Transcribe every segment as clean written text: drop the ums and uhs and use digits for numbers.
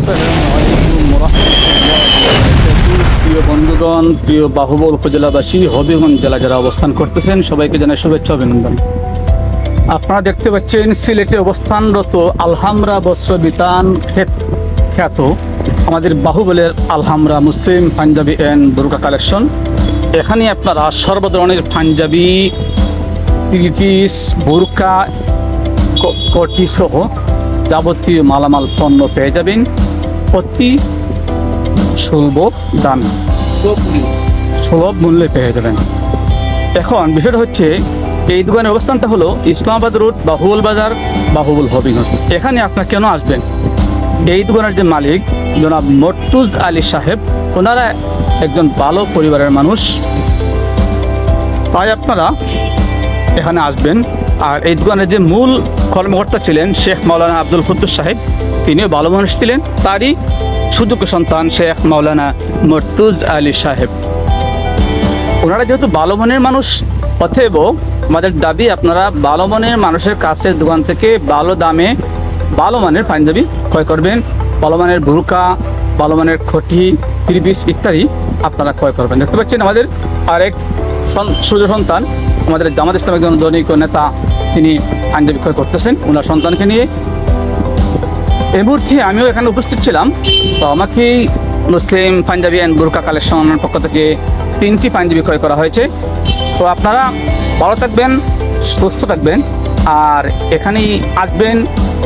আসসালামু আলাইকুম রাহমাতুল্লাহি। প্রিয় বন্ধুগণ, প্রিয় বাহুবল উপজেলাবাসী, হবিগঞ্জ জেলা যারা অবস্থান করতেছেন, সবাইকে জানাই শুভেচ্ছা অভিনন্দন। আপনারা দেখতে পাচ্ছেন সিলেটে অবস্থানরত আলহামরা বস্ত্র বিতান খ্যাত আমাদের বাহুবলের আলহামরা মুসলিম পাঞ্জাবি অ্যান্ড বুরকা কালেকশন। এখানে আপনারা সর্ব ধরনের পাঞ্জাবি, থ্রি পিস, বুরকা, কোটি সহ যাবতীয় মালামাল পণ্য পেয়ে যাবেন অতি সুলভ দামে, সুলভ মূল্যে পেয়ে যাবেন। এখন বিষয়টা হচ্ছে, এই দোকানের অবস্থানটা হলো ইসলামাবাদ রোড, বাহুবল বাজার, বাহুবল হবিগঞ্জ। এখানে আপনারা কেন আসবেন? এই দোকানের যে মালিক জনাব মর্তুজ আলী সাহেব, ওনারা একজন ভালো পরিবারের মানুষ, তাই আপনারা এখানে আসবেন। আর এই দোকানের যে মূল কর্মকর্তা ছিলেন শেখ মাওলানা আব্দুল কুদ্দুস সাহেব, তিনিও ভালো মানুষ ছিলেন। তারই সুযোগ্য সন্তান শেখ মাওলানা মর্তুজ আলী সাহেব। ওনারা যেহেতু ভালো মনের মানুষ, অতএব আমাদের দাবি আপনারা ভালো মনের মানুষের কাছের দোকান থেকে ভালো দামে ভালো মানের পাঞ্জাবি ক্রয় করবেন। ভালো মানের বুরকা, ভালো মানের খটি, থ্রি পিস ইত্যাদি আপনারা ক্রয় করবেন। দেখতে পাচ্ছেন আমাদের আরেক সুযোগ্য সন্তান, আমাদের জামাত ইসলামের একজন দৈনিক নেতা, তিনি পাঞ্জাবি ক্রয় করতেছেন ওনার সন্তানকে নিয়ে। এই মুহূর্তে আমিও এখানে উপস্থিত ছিলাম। তো আমাকেই মুসলিম পাঞ্জাবি অ্যান্ড বুরকা কালেকশনের পক্ষ থেকে 3টি পাঞ্জাবি ক্রয় করা হয়েছে। তো আপনারা ভালো থাকবেন, সুস্থ থাকবেন, আর এখানেই আসবেন।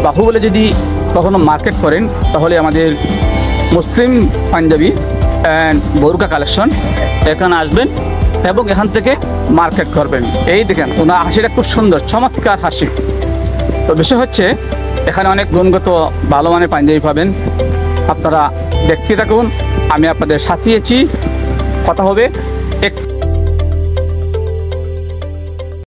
বাহুবলে যদি কখনো মার্কেট করেন তাহলে আমাদের মুসলিম পাঞ্জাবি অ্যান্ড বুরকা কালেকশন, এখানে আসবেন এবং এখান থেকে মার্কেট করবেন। এই দেখেন ওনার হাসিটা খুব সুন্দর, চমৎকার হাসি। তো বিষয় হচ্ছে, এখানে অনেক গুণগত ভালো মানের পাঞ্জাবি পাবেন। আপনারা দেখতে থাকুন, আমি আপনাদের সাথিয়েছি। কথা হবে এক